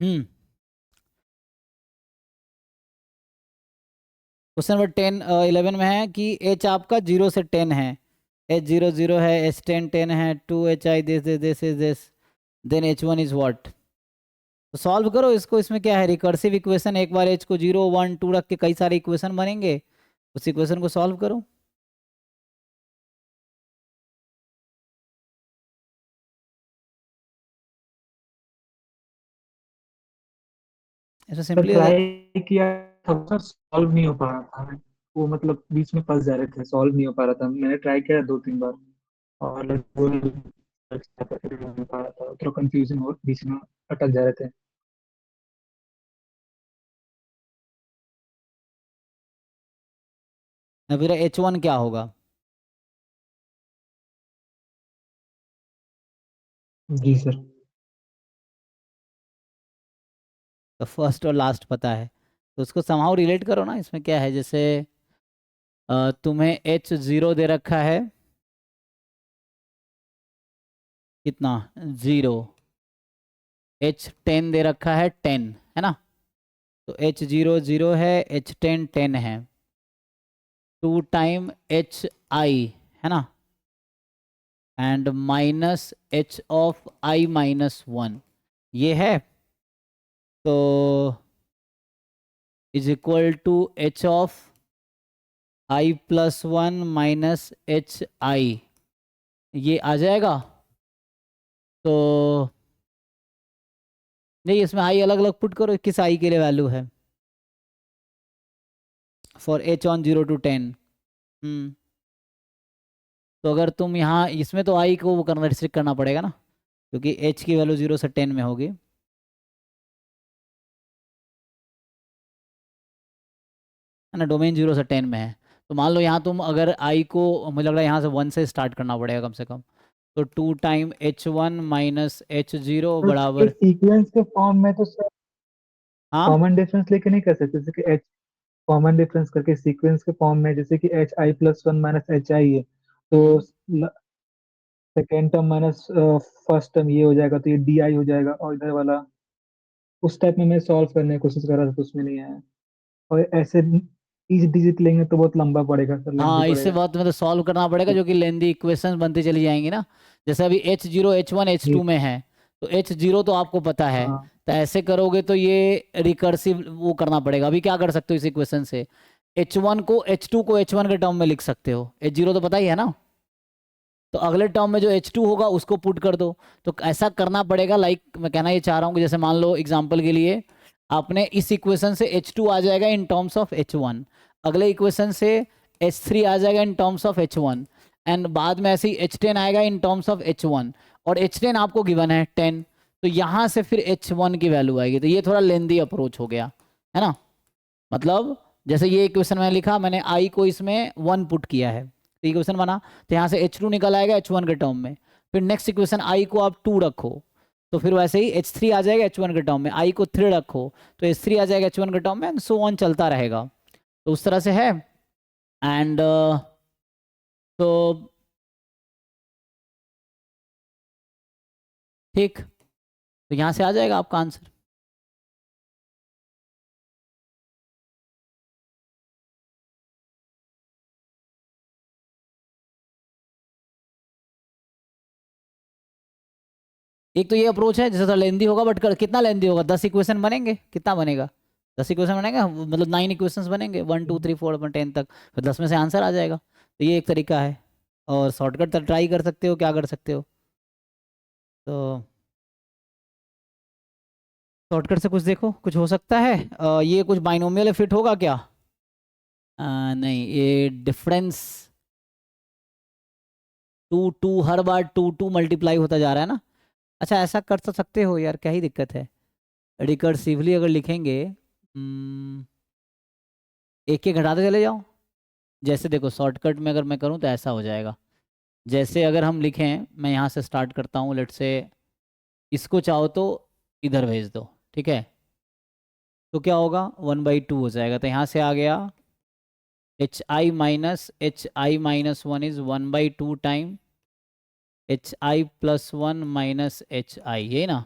हम्म। Question number 11 में है कि एच आपका 0 से 10 है। H0 0 है, H10 10 है, 2HI this is this, then H1 is what. तो सॉल्व करो इसको। इसमें क्या है, रिकर्सिव इक्वेशन, एक बार H को 0 1 2 रख के कई सारे इक्वेशन बनेंगे। उस इक्वेशन को सॉल्व करो। ऐसा सर सिंपली ट्राई किया था सर, सॉल्व नहीं हो पा रहा था मैं। वो मतलब बीच में फंस जा रहे थे, सॉल्व नहीं हो पा रहा था। मैंने ट्राई किया 2 3 बार और वो नहीं हो पा रहा था, थोड़ा कंफ्यूजन और बीच में अटक जा रहे थे। फिर H1 क्या होगा? जी सर। तो फर्स्ट और लास्ट पता है, तो उसको समहाउ रिलेट करो ना। इसमें क्या है, जैसे तुम्हें H0 दे रखा है, कितना, 0। H10 दे रखा है 10, है ना। तो H0 0 है, H10 10 है, 2 टाइम HI, है ना, एंड माइनस H(I-1) ये है। तो is equal to H(I+1) minus HI, ये आ जाएगा। तो नहीं, इसमें आई अलग अलग पुट करो, किस आई के लिए वैल्यू है, फॉर H(0 to 10)। हम्म। तो अगर तुम यहाँ इसमें, तो आई को वो करना, रिस्ट्रिक्ट करना पड़ेगा ना, क्योंकि H की वैल्यू 0 से 10 में होगी। है ना, डोमेन 0 से 10 में है। तो मान लो यहाँ तुम अगर आई को, मुझे लग रहा है यहाँ से 1 से स्टार्ट करना पड़ेगा कम से कम। तो 2 टाइम H1 माइनस H0 तो बराबर। एक सीक्वेंस के फॉर्म में तो सर हाँ। कॉमन डिफरेंस लेके नहीं कर सकते, जैसे कि एच कॉमन डिफरेंस करके सीक्वेंस के फॉर्म में, जैसे कि HI+1 माइनस HI है, तो हम्म। Second term minus first term ये हो जाएगा, तो ये DI हो जाएगा। और इधर वाला उस टाइप में मैं सॉल्व करने की कोशिश कर रहा था, तो उसमें नहीं आया। और ऐसे इस डिजिट लेंगे तो बहुत लंबा पड़ेगा सर, लेंदी हाँ, इससे पड़ेगा। बहुत मतलब सॉल्व करना पड़ेगा, जो कि लेंदी इक्वेशन बनती चली जाएंगी ना। जैसे अभी H0 H1 H2 जी। में है, तो H0 तो आपको पता है। हाँ तो ऐसे करोगे तो ये रिकर्सिव वो करना पड़ेगा। अभी क्या कर सकते हो इस इक्वेशन से, H1 को H2 को H1 के टर्म में लिख सकते हो, H0 तो पता ही है ना। तो अगले टर्म में जो H2 होगा उसको पुट कर दो। तो ऐसा करना पड़ेगा। लाइक मैं कहना ये चाह रहा हूँ कि जैसे मान लो एग्जांपल के लिए, आपने इस इक्वेशन से H2 आ जाएगा इन टर्म्स ऑफ H1, अगले इक्वेशन से H3 आ जाएगा in terms of H1, and बाद में ऐसे ही H10 आएगा इन टर्म्स ऑफ H1, और H10 आपको गिवन है 10। तो यहाँ से फिर H1 की वैल्यू आएगी। तो ये थोड़ा लेंदी अप्रोच हो गया, है ना। मतलब जैसे ये इक्वेशन मैंने लिखा, मैंने आई को इसमें 1 पुट किया है, तो इक्वेशन बना। तो यहाँ से H2 निकल आएगा H1 के टर्म में। फिर नेक्स्ट इक्वेशन आई को आप 2 रखो, तो फिर वैसे ही H3 आ जाएगा H1 के टर्म में। आई को 3 रखो, तो H3 आ जाएगा H1 के टर्म में, एंड सो ऑन चलता रहेगा। तो उस तरह से है। एंड तो ठीक, तो यहाँ से आ जाएगा आपका आंसर। एक तो ये अप्रोच है, जैसे थोड़ा लेंदी होगा, बट कितना लेंदी होगा, 10 इक्वेशन बनेंगे, कितना बनेगा, 10 इक्वेशन बनेंगे, मतलब 9 इक्वेशंस बनेंगे, 1 2 3 4 10 तक। फिर 10 में से आंसर आ जाएगा। तो ये एक तरीका है। और शॉर्टकट तो ट्राई कर सकते हो, क्या कर सकते हो, तो शॉर्टकट से कुछ देखो, कुछ हो सकता है। ये कुछ बाइनोमियल फिट होगा क्या? नहीं, ये डिफरेंस 2 2 हर बार 2 2 मल्टीप्लाई होता जा रहा है ना। अच्छा, ऐसा कर तो सकते हो यार, क्या ही दिक्कत है। रिकर्सिवली अगर लिखेंगे, एक एक घटाते चले जाओ। जैसे देखो, शॉर्टकट में अगर मैं करूँ तो ऐसा हो जाएगा। जैसे अगर हम लिखें, मैं यहाँ से स्टार्ट करता हूँ, लेट से इसको चाहो तो इधर भेज दो, ठीक है। तो क्या होगा, 1/2 हो जाएगा। तो यहाँ से आ गया HI-1 is 1/2 time HI+1 minus HI, ये ना।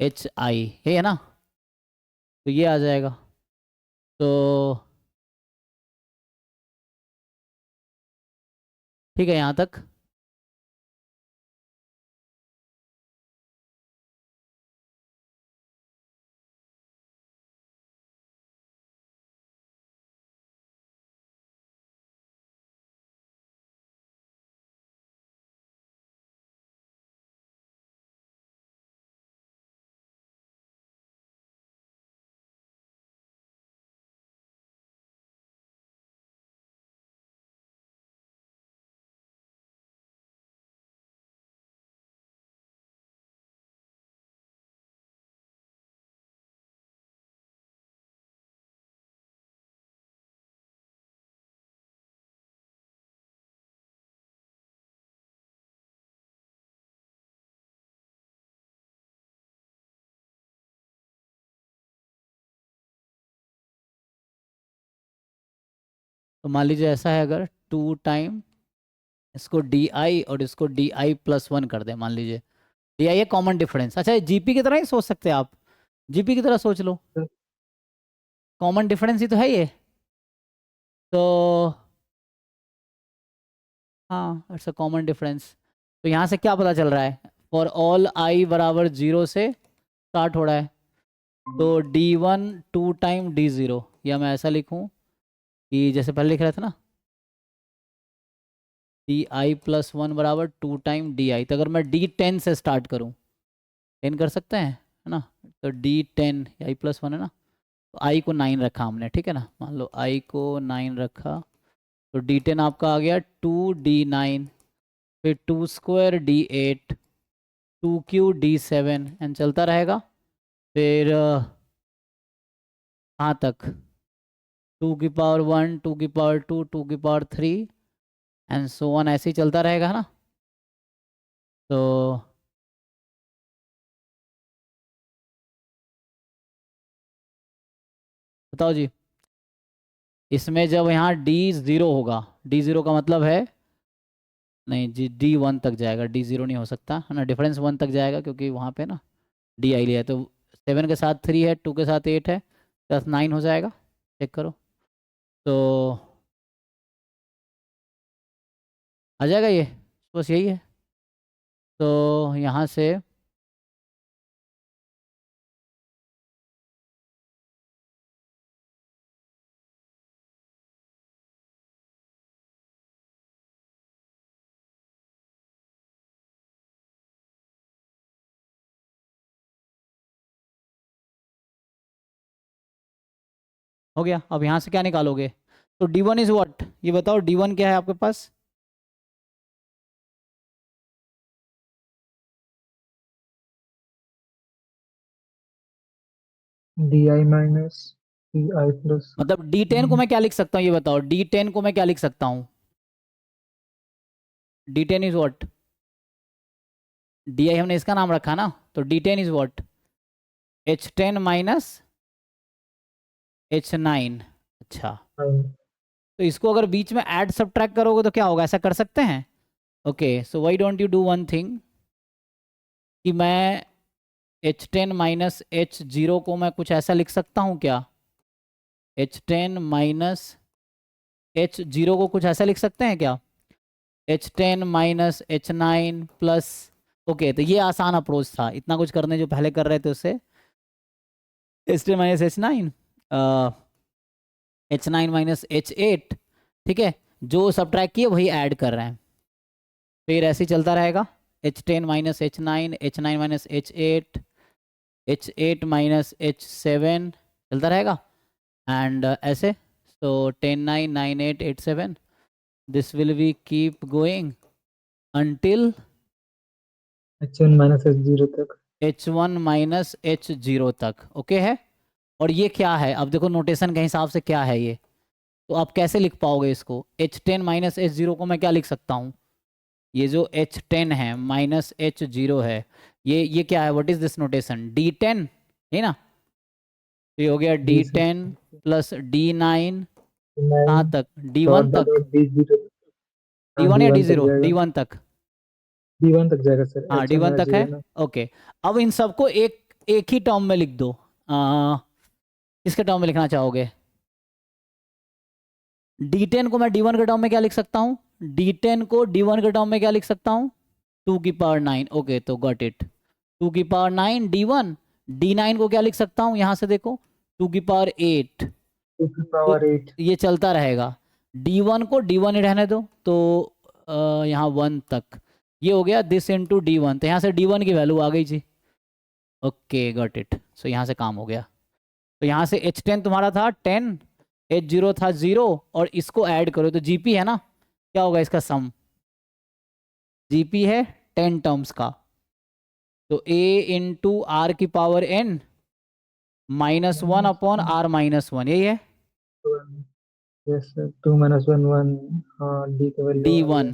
एच आई है ना, तो ये आ जाएगा। तो ठीक है यहाँ तक। तो मान लीजिए ऐसा है, अगर 2 टाइम इसको डी आई और इसको डी आई प्लस 1 कर दें, मान लीजिए डी आई है कॉमन डिफरेंस। अच्छा, जीपी की तरह ही सोच सकते हैं आप, जीपी की तरह सोच लो, कॉमन डिफरेंस ही तो है ये। तो हाँ, इट्स अ कॉमन डिफरेंस। तो यहाँ से क्या पता चल रहा है, फॉर ऑल आई बराबर 0 से स्टार्ट हो रहा है, तो D1 2 टाइम D0, या मैं ऐसा लिखूँ कि जैसे पहले लिख रहा था ना, DI+1 बराबर 2 टाइम DI। तो अगर मैं D10 से स्टार्ट करूँ, 10 कर सकते हैं है ना, तो D10 I+1 है ना, तो I को 9 रखा हमने, ठीक है ना, मान लो I को 9 रखा, तो D10 आपका आ गया 2D9, फिर 2 square D8, 2 Q D7, and चलता रहेगा। फिर कहाँ तक, 2 की पावर 1, 2 की पावर 2, 2 की पावर 3, एंड सो ऑन, ऐसे ही चलता रहेगा, है ना। तो बताओ जी, इसमें जब यहाँ D0 होगा, D0 का मतलब है, नहीं जी, D1 तक जाएगा, D0 नहीं हो सकता है ना, डिफरेंस 1 तक जाएगा क्योंकि वहाँ पे ना डी आई लिया है। तो 7 के साथ 3 है, 2 के साथ 8 है, प्लस 9 हो जाएगा, चेक करो। तो आ जाएगा ये, बस यही है। तो यहाँ से हो गया। अब यहाँ से क्या निकालोगे, तो D1 इज व्हाट, ये बताओ D1 क्या है आपके पास। DI minus DI plus. मतलब D10 को मैं क्या लिख सकता हूँ, ये बताओ, D10 को मैं क्या लिख सकता हूँ, D10 इज व्हाट, DI हमने इसका नाम रखा ना, तो D10 is what, H10 minus H9। अच्छा, तो इसको अगर बीच में ऐड सब्ट्रैक्ट करोगे तो क्या होगा, ऐसा कर सकते हैं। Okay, so why don't you do one thing, कि मैं H10 माइनस H0 को मैं कुछ ऐसा लिख सकता हूँ क्या, H10 माइनस H0 को कुछ ऐसा लिख सकते हैं क्या, H10 minus H9 plus. Okay, तो ये आसान अप्रोच था, इतना कुछ करने जो पहले कर रहे थे उससे। H10 minus H9, H9 minus H8, ठीक है, जो सब्ट्रैक्ट किए वही ऐड कर रहे हैं, फिर ऐसे ही चलता रहेगा, H10 minus H9, H9 minus H8, H8 minus H7, चलता रहेगा, एंड ऐसे, so 10 9 9 8 8 7, this will be keep going until H1 minus H0 तक। H1 माइनस H0 तक, ओके है। और ये क्या है, अब देखो नोटेशन के हिसाब से क्या है ये, तो आप कैसे लिख पाओगे इसको, H10 माइनस H0 को मैं क्या लिख सकता हूँ, ये जो H10 है माइनस H0 है, ये क्या है, what is this notation, D10 है ना, तो ये हो गया D6 D10 प्लस D9, 9 कहाँ तक, D1 डॉट डॉट तक, डॉट D0। हाँ D1 या D1 तक D0, जाएगा। D1 तक, D1 तक जाएगा सर, हाँ H1 D1 वाला तक है। 0 ना। ओके, अब इन सबको एक एक ही टर्म में लिख दो। किसके टर्म में लिखना चाहोगे? d10 को मैं d1 के टर्म में क्या लिख सकता हूँ? d10 को d1 के टर्म में क्या लिख सकता हूँ? 2 की पावर 9। ओके, तो गॉट इट। 2 की पावर 9 d1। d9 को क्या लिख सकता हूँ यहाँ से देखो? 2 की पावर 8। 2 की तो पावर 8। ये चलता रहेगा। d1 को d1 ही रहने दो, तो यहाँ 1 तक। ये हो गया दिस इंटू d1, तो यहाँ से d1 की वैल्यू आ गई जी। Okay, got it. सो यहाँ से काम हो गया। तो यहाँ से h10 तुम्हारा था 10, h0 था 0, और इसको ऐड करो तो gp है ना, क्या होगा इसका सम? gp है 10 टर्म्स का, तो a इंटू आर की पावर n -1 अपॉन r -1, यही है यस सर, 2 - 1 1। हाँ, डी का वैल्यू आ d1। गया।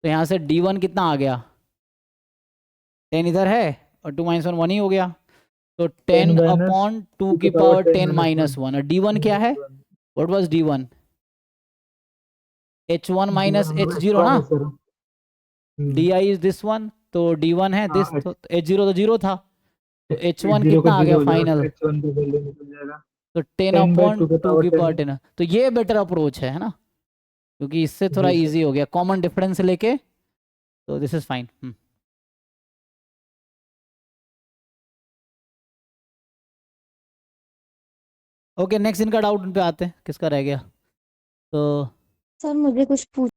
तो यहाँ से d1 कितना आ गया? 10 इधर है, और 2 - 1 1 ही हो गया, तो 10 10 माइनस अपॉन 2 2 की की पावर पावर 10 10 - 1 -1। और d1 क्या है? What was d1? h1 D1 minus हम लोग h0 H1 ना, है sir. di is this one, तो d1 है हाँ, दिस, तो h0 तो 0 था, तो h1 H0 का कितना आ गया 0 हो जाएगा, फाइनल? H1 का वैल्यू निकल जाएगा तो 10 10 बाई अपॉन 2 की 2 पावर की 10। पावर 10। तो ये बेटर अप्रोच है ना, क्योंकि इससे थोड़ा जी सर। इजी हो गया कॉमन डिफरेंस लेके, तो this is fine. Okay, next इनका डाउट उन पे आते हैं, किसका रह गया तो। सर मुझे कुछ पूछ